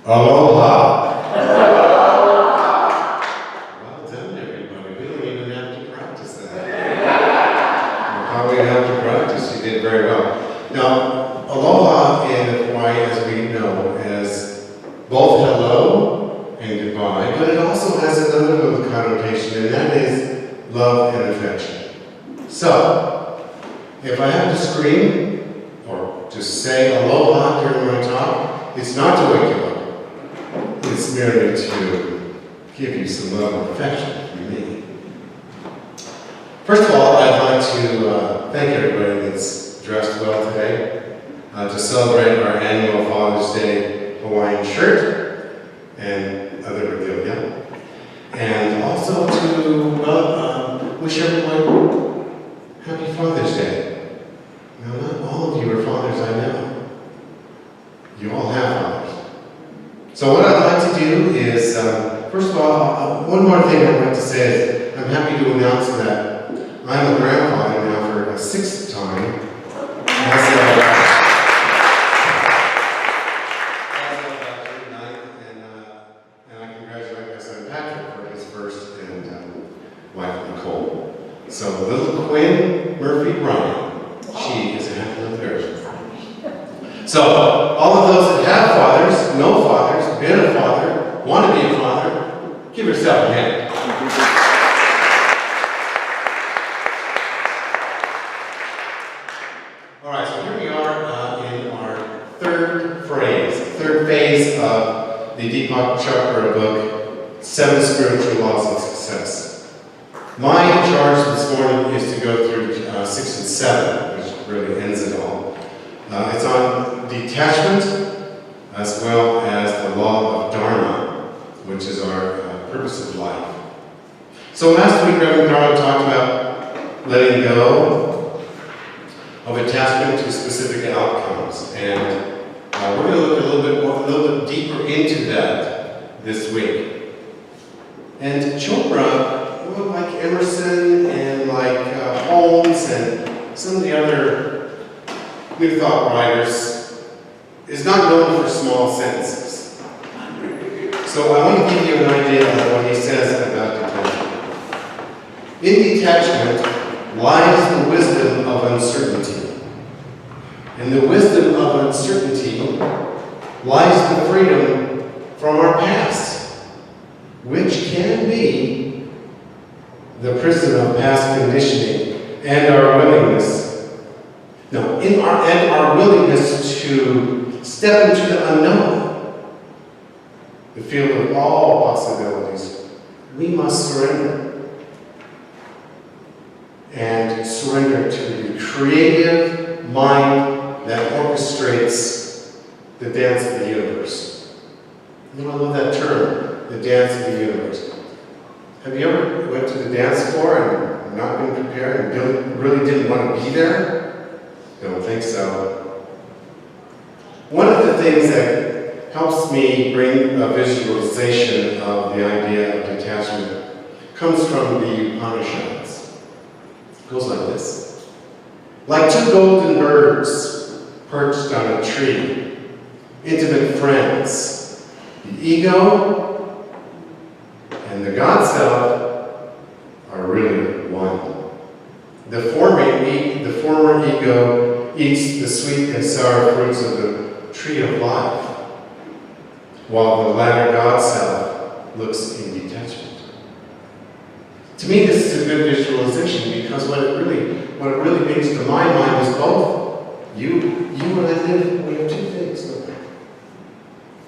Aloha. Well done, everybody. We don't even have to practice that. You probably have to practice. You did very well. Now, aloha in Hawaii, as we know, has both hello and goodbye, but it also has another little connotation, and that is love and affection. So, if I have to scream or just say aloha during my talk, it's not to wake you up. It's merely to give you some love and affection from me. First of all, I'd like to thank everybody that's dressed well today to celebrate our annual Father's Day Hawaiian shirt and other regalia. And also to wish everyone Happy Father's Day. Now, not all of you are fathers, I know. You all have fathers. So what I'd like to do is, first of all, one more thing I'd like to say is I'm happy to announce that I'm a grandfather now for a sixth time. And I congratulate my son Patrick for his first and wife Nicole. So little Quinn Murphy Bryan, she is a happy little girl. So all of those that have fathers, know fathers, been a father, want to be a father, give yourself a hand. All right, so here we are in our third phase of the Deepak Chopra book, 7 Spiritual Laws of Success. My charge this morning is to go through 6 and 7, which really ends it all. It's on detachment, as well as the law of Dharma, which is our purpose of life. So last week, Reverend Carlo talked about letting go of attachment to specific outcomes, and we're going to look a little bit deeper into that this week. And Chopra, well, like Emerson and like Holmes and some of the other New Thought writers, is not known for small sentences. So I want to give you an idea of what he says about detachment. In detachment lies the wisdom of uncertainty. In the wisdom of uncertainty lies the freedom from our past, which can be the prison of past conditioning and our willingness to step into the unknown, the field of all possibilities. We must surrender. And surrender to the creative mind that orchestrates the dance of the universe. You know, I love that term, the dance of the universe. Have you ever went to the dance floor and not been prepared and really didn't want to be there? Don't think so. One of the things that helps me bring a visualization of the idea of detachment comes from the Upanishads. It goes like this. Like 2 golden birds perched on a tree, intimate friends, the ego and the God self are really one. The former ego eats the sweet and sour fruits of the tree of life, while the latter God self looks in detachment. To me, this is a good visualization because what it really means to my mind is both. You and I live, we have 2 things, don't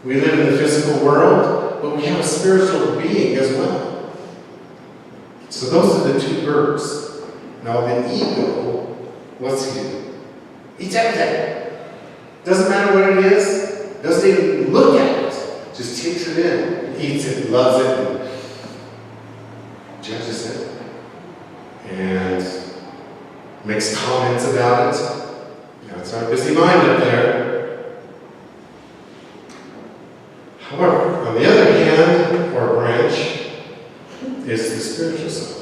we? We live in the physical world, but we have a spiritual being as well. So those are the 2 birds. Now the ego, what's he do? Eats everything. Doesn't matter what it is, doesn't even look at it, just takes it in, eats it, loves it, and judges it, and makes comments about it. That's our busy mind up there. However, on the other hand, or branch, is the spiritual self.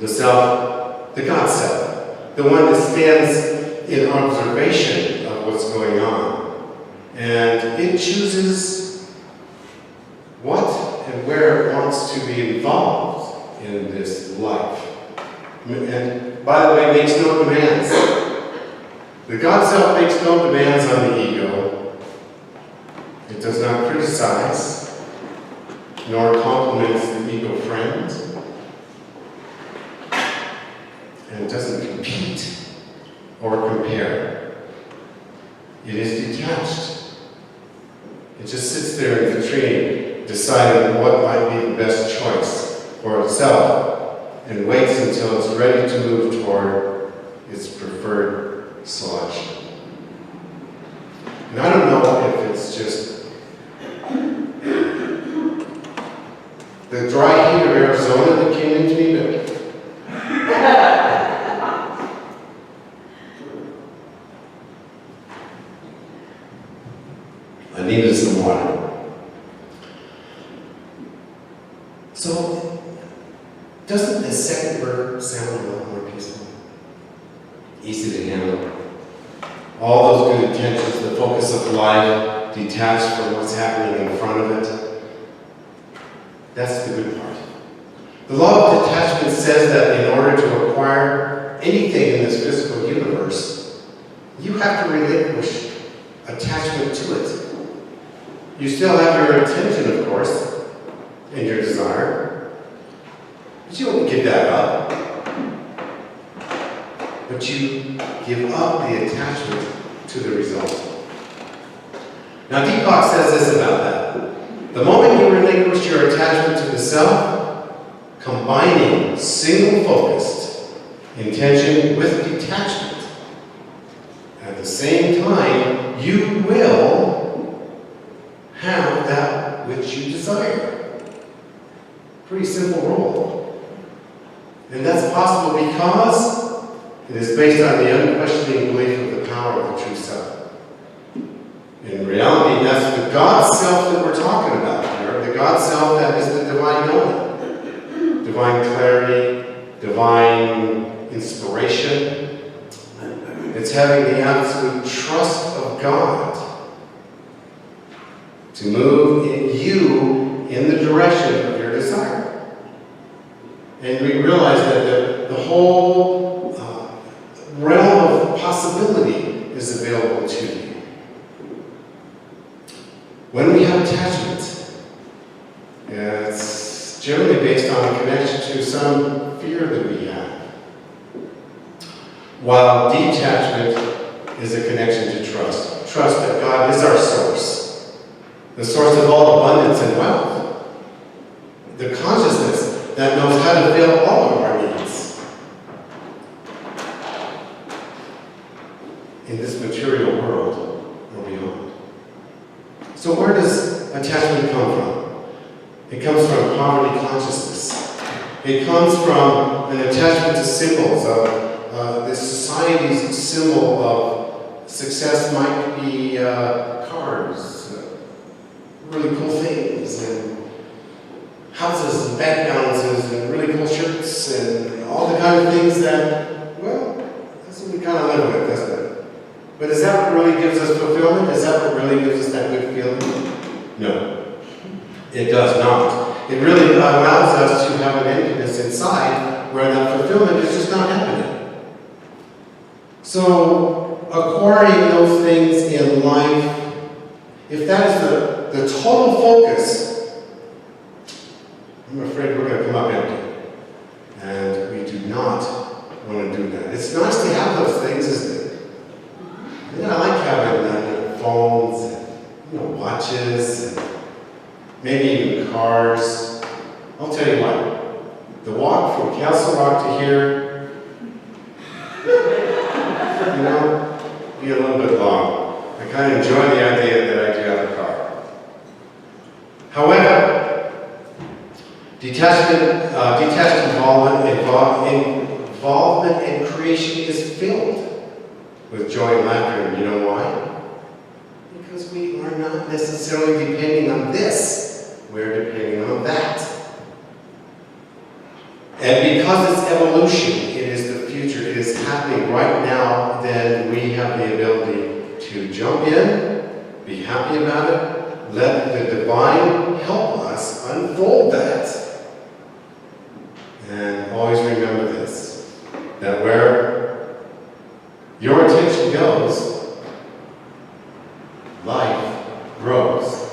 The self, the God self, the one that stands in observation of what's going on And it chooses what and where it wants to be involved in this life. And by the way, makes no demands. The God self makes no demands on the ego. It does not criticize, nor compliments the ego friend. And it doesn't compete or compare. It is detached. It just sits there in the vitrine, deciding what might be the best choice for itself, and waits until it's ready to move toward its preferred selection. And I don't know if it's just the dry heat of Arizona that came into me, but I needed some water. So, doesn't the second verb sound a lot more peaceful? Easy to handle. All those good intentions, the focus of life, detached from what's happening in front of it. That's the good part. The law of detachment says that in order to acquire anything in this physical universe, you have to relinquish attachment to it. You still have your attention, of course, and your desire, but you don't give that up. But you give up the attachment to the result. Now, Deepak says this about that. The moment you relinquish your attachment to the self, combining single-focused intention with detachment, at the same time, you will have that which you desire. Pretty simple rule. And that's possible because it is based on the unquestioning belief of the power of the true self. In reality, that's the God self that we're talking about here. The God self that is the divine knowing. Divine clarity, divine inspiration. It's having the absolute trust of God to move in you in the direction of your desire. And we realize that the whole realm of possibility is available to you. When we have attachment, it's generally based on a connection to some fear that we have. While detachment is a connection to trust. Trust that God is our source, the source of all abundance and wealth. The consciousness that knows how to fill all of our needs. In this material world or beyond. So where does attachment come from? It comes from poverty consciousness. It comes from an attachment to symbols of the society's symbol of success might be cars, really cool things, and houses and bank balances and really cool shirts and all the kind of things that, well, that's what we kind of live with, doesn't it? But is that what really gives us fulfillment? Is that what really gives us that good feeling? No, it does not. It really allows us to have an emptiness inside where that fulfillment is just not happening. So, acquiring those things in life, if that is the total focus, I'm afraid we're going to come up empty. And we do not want to do that. It's nice to have those things, isn't it? Yeah, I like having phones, and, watches, and maybe even cars. I'll tell you what, the walk from Castle Rock to here, be a little bit long. I kind of enjoy the idea that I do have a car. However, detached involvement in creation is filled with joy and laughter. And you know why? Because we are not necessarily depending on this. We're depending on that. And because it's evolution, it is the future, it is happening right now, then we have the ability to jump in Be happy about it. Let the divine help us unfold that. And always remember this, that where your attention goes, life grows.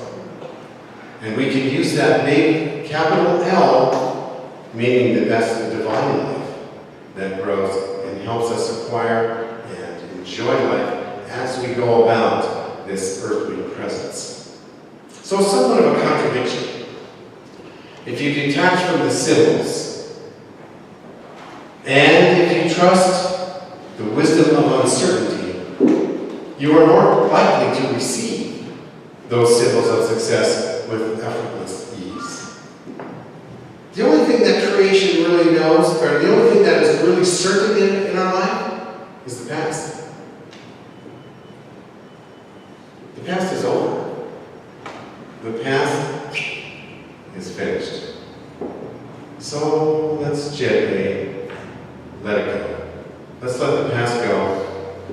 And we can use that big capital L, meaning that that's the divine life that grows and helps us acquire and enjoy life as we go about this earthly presence. So it's somewhat of a contradiction. If you detach from the symbols, and if you trust the wisdom of uncertainty, you are more likely to receive those symbols of success with effortless ease. The only thing that creation really knows, or the only thing that is really certain in our life, is the past. The past is over. The past is finished. So let's gently let it go. Let's let the past go,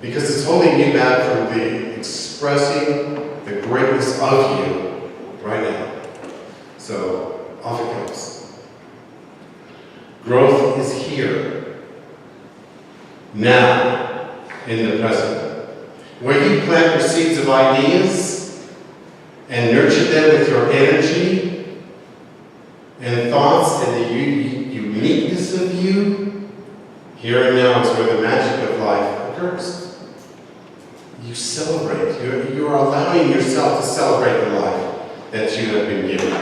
because it's holding you back from the expressing the greatness of you right now. So off it goes. Growth is here, now, in the present. Where you plant your seeds of ideas and nurture them with your energy and thoughts and the uniqueness of you, here and now is where the magic of life occurs. You celebrate. You're allowing yourself to celebrate the life that you have been given.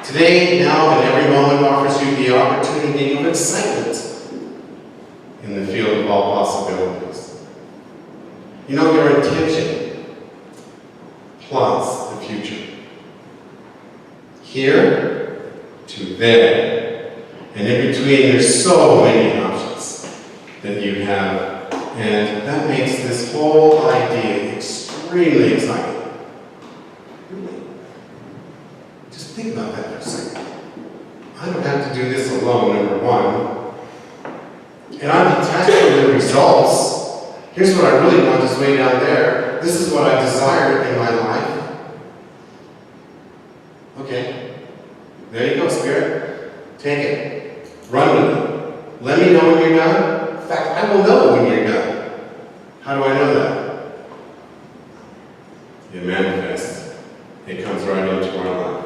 Today, now, and every moment offers you the opportunity of excitement in the field of all possibilities. You know, your intention plots the future. Here to there. And in between, there's so many options that you have. And that makes this whole idea extremely exciting. Really. Just think about that for a second. I don't have to do this alone, number one. And I'm detached from the results. Here's what I really want is way down there. This is what I desire in my life. Okay. There you go, Spirit. Take it. Run with it. Let me know when you're done. In fact, I will know when you're done. How do I know that? It manifests. It comes right into our life.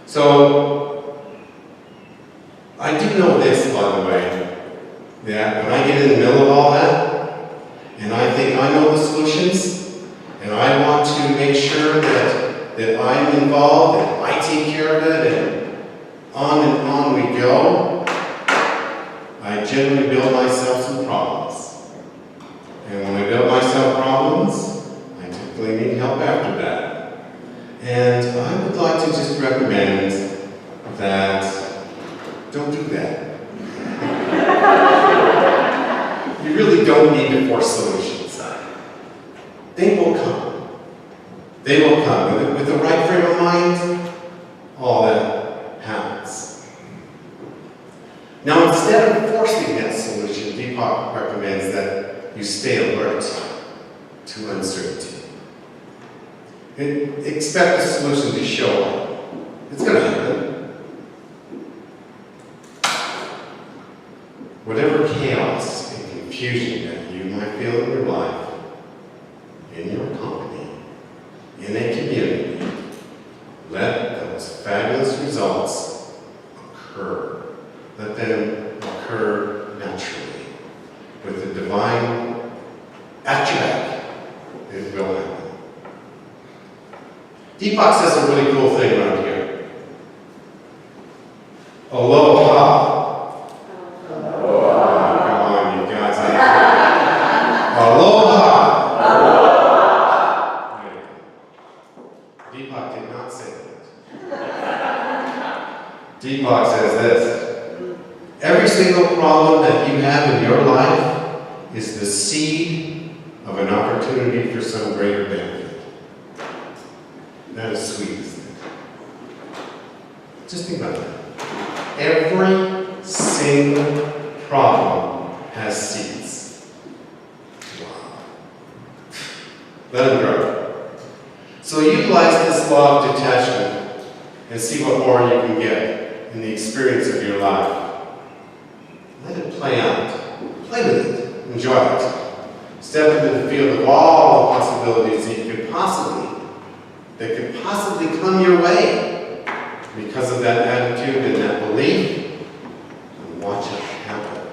So, I do know this, by the way, that when I get in the middle of all that, and I think I know the solutions, and I want to make sure that I'm involved, that I take care of it, and on we go, I generally build myself some problems. And when I build myself problems, I typically need help after that. And I would like to just recommend that don't do that. You really don't need to force solutions. They will come. They will come. With the right frame of mind, all that happens. Now, instead of forcing that solution, Deepak recommends that you stay alert to uncertainty. And expect the solution to show up. It's going to happen. Whatever chaos and confusion that you might feel in your life, in your company, in a community, let those fabulous results occur. Let them occur naturally. With the divine at your back, it will happen. Deepak says a really cool thing around here. Aloha. Aloha. Come on, you guys. Aloha. Aloha. Deepak did not say that. Deepak says this. Every single problem that you have in your life is the seed of an opportunity for some greater benefit. That is sweet, isn't it? Just think about that. Every single problem has seeds. Wow. Let them grow. So utilize this law of detachment and see what more you can get in the experience of your life. Let it play out. Play with it. Enjoy it. Step into the field of all the possibilities that could possibly come your way because of that attitude and that belief, and watch it happen.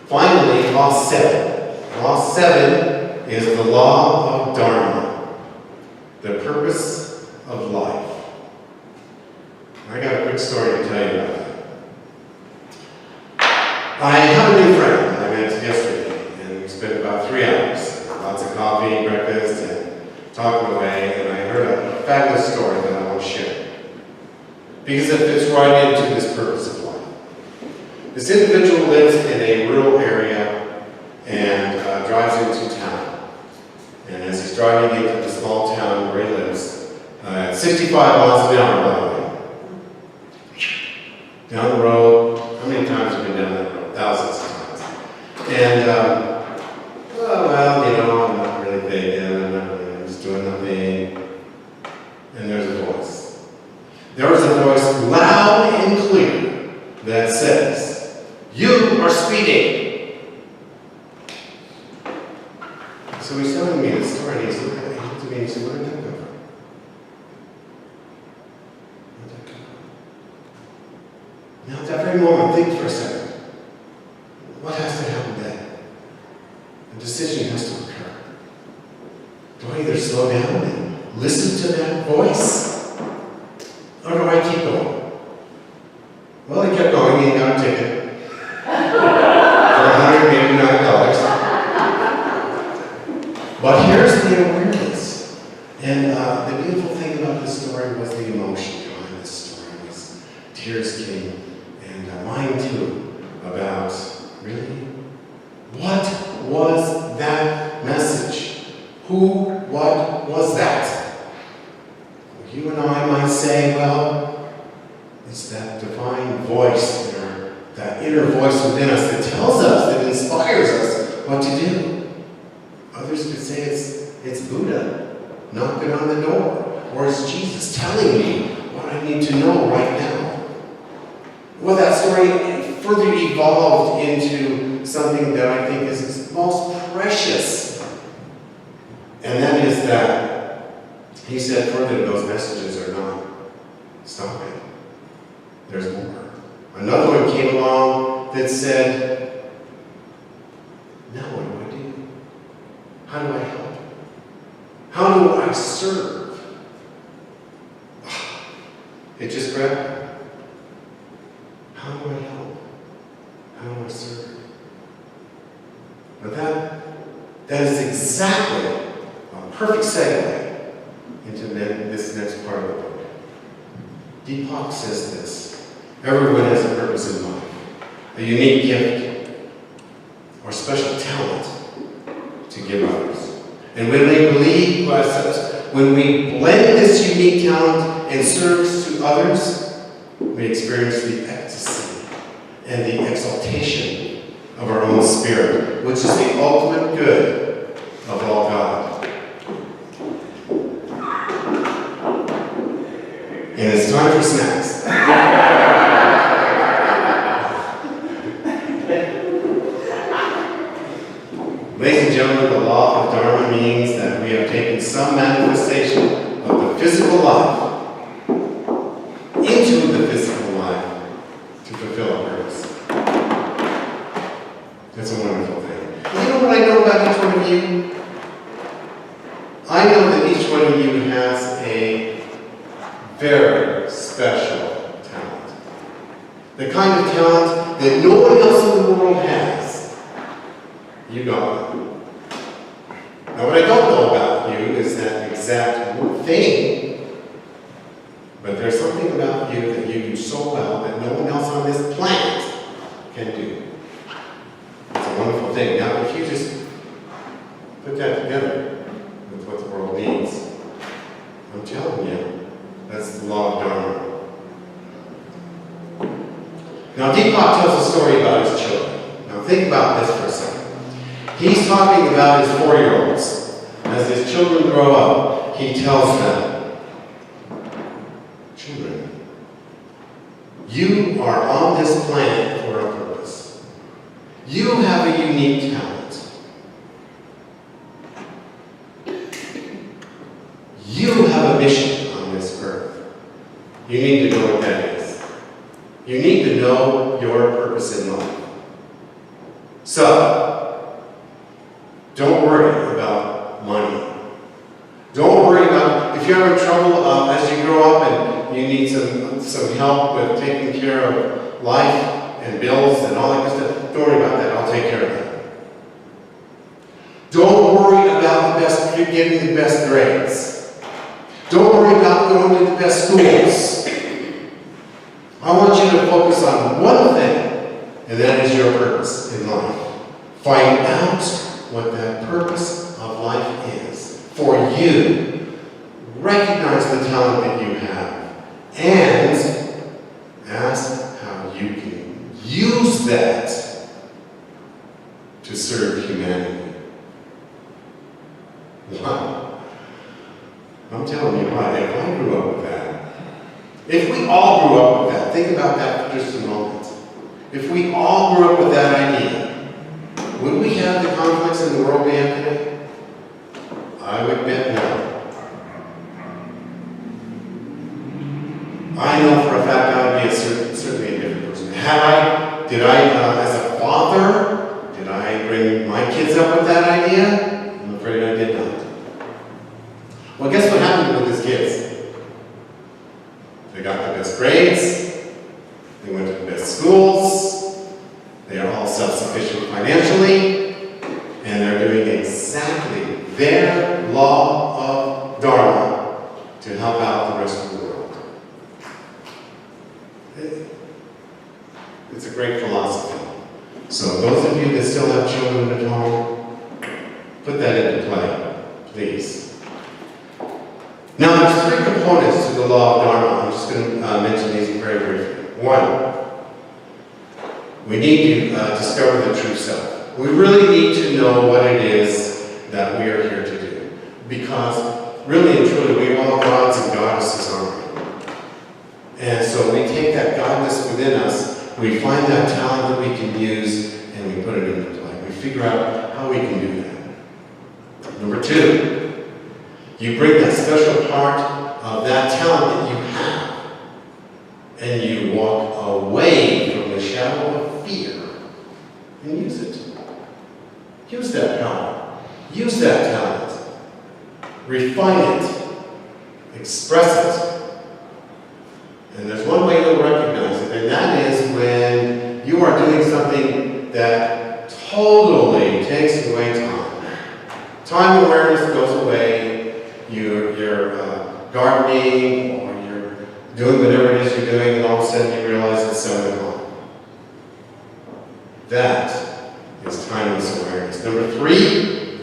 Finally, law 7. Law 7 is the law of Dharma, the purpose of life. I got a quick story to tell you about that. I have a new friend that I met yesterday, and we spent about 3 hours. Lots of coffee, breakfast, and talking away, and I heard a fabulous story that I want to share. Because it fits right into this purpose of life. This individual lives in a rural area and drives into town. And as he's driving into the small town where he lives, at 65 miles an hour, by the way, down the road, how many times have we been down that road? Thousands of times. And, I'm not really big, and I'm just doing nothing. And there's a voice. There is a voice loud and clear that says, "You are speeding." So he's telling me the story, and he's looking at me and he said, "Where did that come from? Where did that come from?" Now, at that very moment, think for a second. What has to happen then? A decision has to occur. Do I either slow down and listen to that voice? Or do I keep going? Well, he kept going, he got a ticket for $189. But here's the awareness. And the beautiful thing about this story was the emotion behind this story. Was tears came, and mine too, about, really? What was that message? What was that? You and I might say, well, it's that divine voice, or that inner voice within us that tells us, that inspires us what to do. Others could say it's Buddha knocking on the door, or it's Jesus telling me what I need to know right now. Well, that story further evolved into something that I think is most precious. And that is that he said further, those messages are not stopping. There's more. Another one came along that said, now what do I do? How do I help? How do I serve? It just grabbed me. How do I help? How do I serve? But that is exactly a perfect segue into this next part of the book. Deepak says this: everyone has a purpose in life, a unique gift, or special talent to give others. And when we blend this unique talent and service to others, we experience the ecstasy and the exaltation of our own spirit, which is the ultimate good of all God. And it's time for snacks. Ladies and gentlemen, the law of Dharma means that we have taken some manifestation of the physical life into the physical life to fulfill our purpose. That's a wonderful thing. You know what I know about each one of you? I know that each one of you has a very special talent. The kind of talent that no one else in the world has. You got it. Now, what I don't know about you is that exact thing, but there's something about you that you do so well that no one else on this planet can do. It's a wonderful thing. Now, if you just put that together with what the world needs, I'm telling you, that's the law of Dharma. Now, Deepak tells a story about his children. Now, think about this for a second. He's talking about his 4-year-olds. As his children grow up, he tells them, children, you are on this planet for a purpose. You have a unique talent. You have a mission on this earth. You need to know what that is. You need to know your purpose in life. So, don't worry about money. Don't worry about, if you're having trouble as you grow up and you need some help with taking care of life and bills and all that good stuff, don't worry about that. I'll take care of that. Don't worry about getting the best grades. Don't worry about going to the best schools. I want you to focus on one thing, and that is your purpose in life. Find out what that purpose of life is for you. Recognize the talent that you have, and ask how you can use that to serve humanity. Wow. I'm telling you what, if I grew up with that, if we all grew up with that, think about that for just a moment. If we all grew up with that idea, would we have the conflicts in the world we have today? I would bet no. I know for a fact I would be certainly a different person. Did I, as a father, did I bring my kids up with that idea? I'm afraid I did not. Well, guess what happened with his kids? They got the best grades, they went to the best schools, they are all self-sufficient financially, and they're doing exactly their law of Dharma to help out the rest of the world. It's a great philosophy. So those of you that still have children at home, put that into play, please. Now, there's 3 components to the law of Dharma. I'm just going to mention these very briefly. 1, we need to discover the true self. We really need to know what it is that we are here to do. Because, really and truly, we are all gods and goddesses, aren't we? And so we take that godness within us, we find that talent that we can use, and we put it into play. We figure out how we can do that. Number 2, you bring that special part of that talent that you have, and you walk away from the shadow of fear and use it. Use that power. Use that talent. Refine it. Express it. And there's one way you'll recognize it, and that is when you are doing something that totally takes away time. Time awareness goes away. You're gardening, or you're doing whatever it is you're doing, and all of a sudden you realize it's 7 o'clock. That is timeless awareness. Number 3,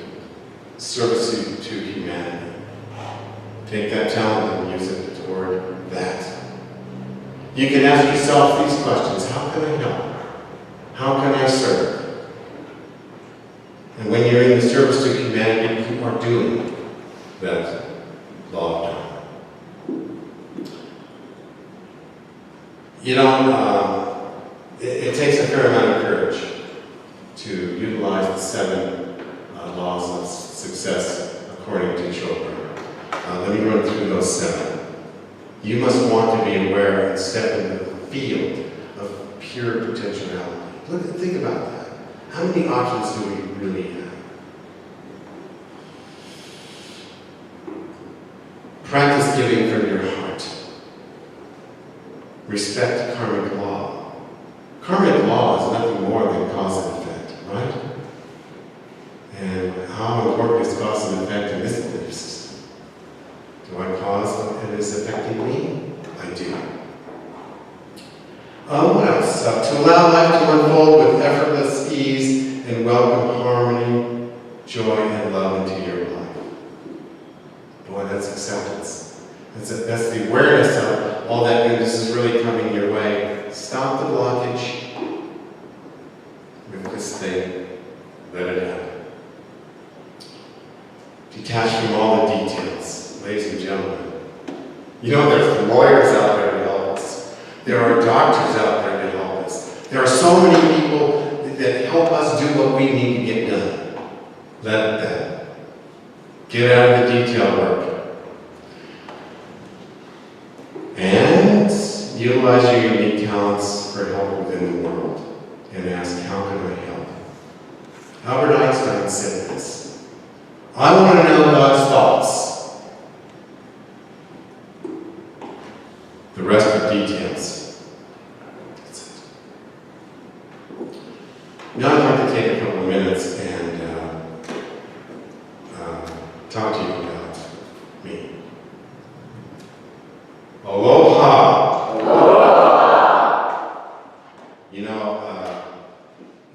service to humanity. Take that talent and use it toward that. You can ask yourself these questions. How can I help? How can I serve? And when you're in the service to humanity, you are doing that law of Dharma. You know, it takes a fair amount of courage to utilize the 7 laws of success according to Chopra. Let me run through those 7. You must want to be aware and step into the field of pure potentiality. Think about that. How many options do we really have? Practice giving from your heart. Respect karmic law. Karmic law is nothing more than cause and effect, right? And how important is cause and effect in this belief system? Do I cause what is affecting me? I do. What else? To allow life to unfold with effortless ease and welcome harmony, joy, and love into your life. Boy, that's acceptance. That's the awareness of all that goodness is really coming your way. Stop the blockage with this thing. Let it happen. detached from all the details. Ladies and gentlemen, you know there's lawyers out there to help us. There are doctors out there to help us. There are so many people that help us do what we need to get done. Let them. Get out of the detail work. And utilize your unique talents for help within the world. And ask, how can I help? Albert Einstein said this. I want to know God's thoughts. The rest are details. That's it. Now I'd like to take a couple of minutes and talk to you about me. Aloha! Aloha! You know,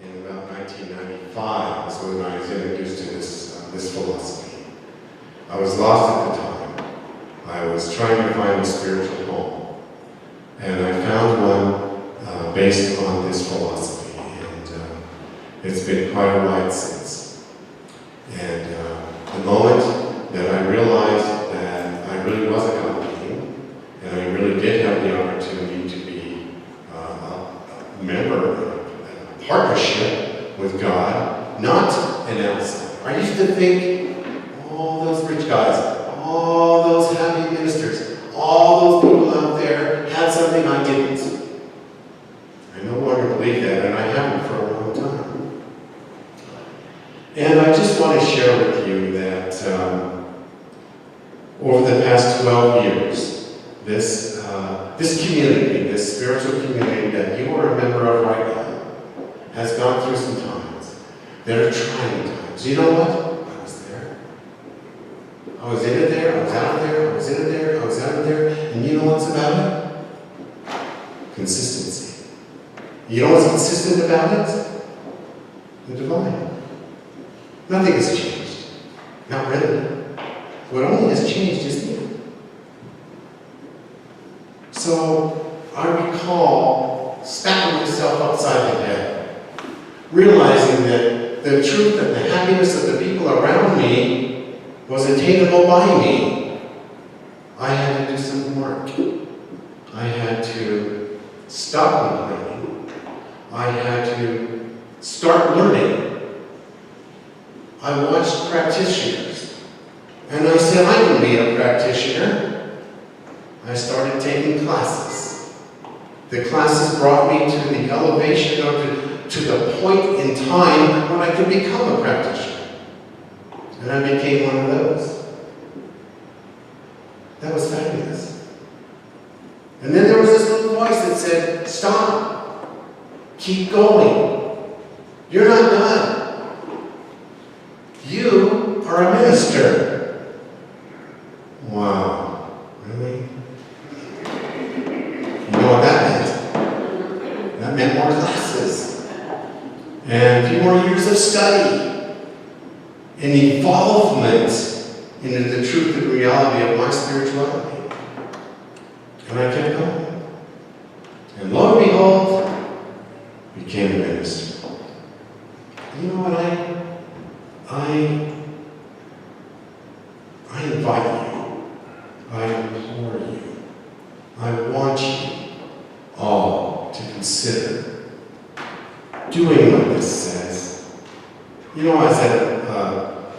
in about 1995 was when I was introduced to this philosophy. I was lost at the time. I was trying to find a spiritual home. And I found one based on this philosophy. And it's been quite a ride since. And the moment that I realized that I really was a God being, and I really did have the opportunity to be a member of a partnership with God, not an outsider. I used to think all those rich guys, all those happy ministers, all those people out there had something I didn't. I no longer believe that, and I haven't for a long time. And I just want to share with you that over the past 12 years, this community, this spiritual community that you are a member of right now, has gone through some times that are trying times. You know what? I was there. I was in it there, I was out of there, I was in it there, I was out of there, and you know what's about it? Consistency. You know what's consistent about it? The divine. Nothing has changed. Not really. What only has changed is you. So, I recall smacking myself upside the head, realizing that the truth and the happiness of the people around me was attainable by me. I had to do some work. I had to stop complaining. I had to start learning. I watched practitioners, and I said, I can be a practitioner. I started taking classes. The classes brought me to the elevation or to the point in time when I could become a practitioner. And I became one of those. That was fabulous. And then there was this little voice that said, stop. Keep going. You're not done. You are a minister. Wow. Really? You know what that meant? That meant more classes. And a few more years of study. And involvement into the truth and reality of my spirituality. And I kept going. And lo and behold, became a minister. You know what I invite you, I implore you, I want you all to consider doing what this says. You know, I was at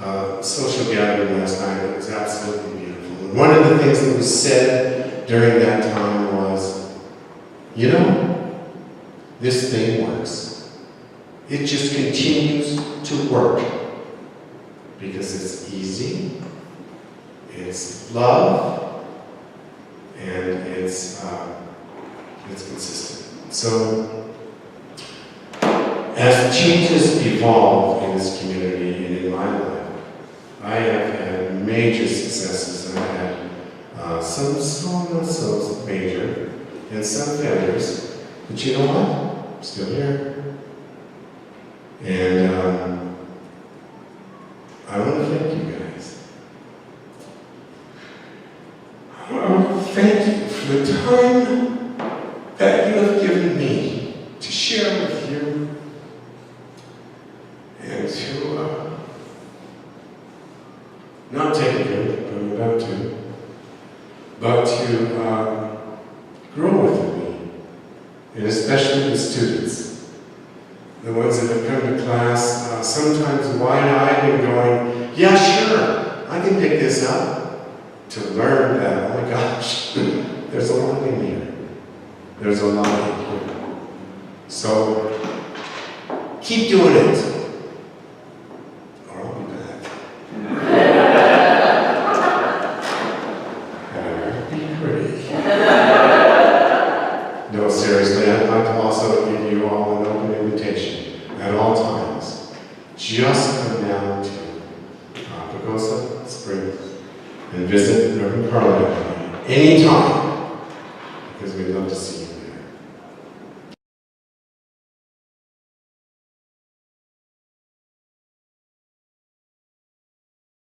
a social gathering last night that was absolutely beautiful. And one of the things that was said during that time was, you know, this thing works. It just continues to work. Because it's easy, it's love, and it's consistent. So, as changes evolve in this community and in my life, I have had major successes, and I've had some small, not so major, and some failures. But you know what? I'm still here. And I want to thank you guys. I want to thank you for the time that you have given me to share with you and to not but to grow with me, and especially the students. The ones that have come to class, sometimes wide-eyed and going, yeah, sure, I can pick this up. To learn that, oh my gosh, there's a lot in here. There's a lot in here. So, keep doing it. Or I'll be back. Be pretty. No, seriously, I'd like to also give you all an open invitation at all times. Just come down to ParkerCCRS Springs and visit Reverend Carlin anytime, because we'd love to see you.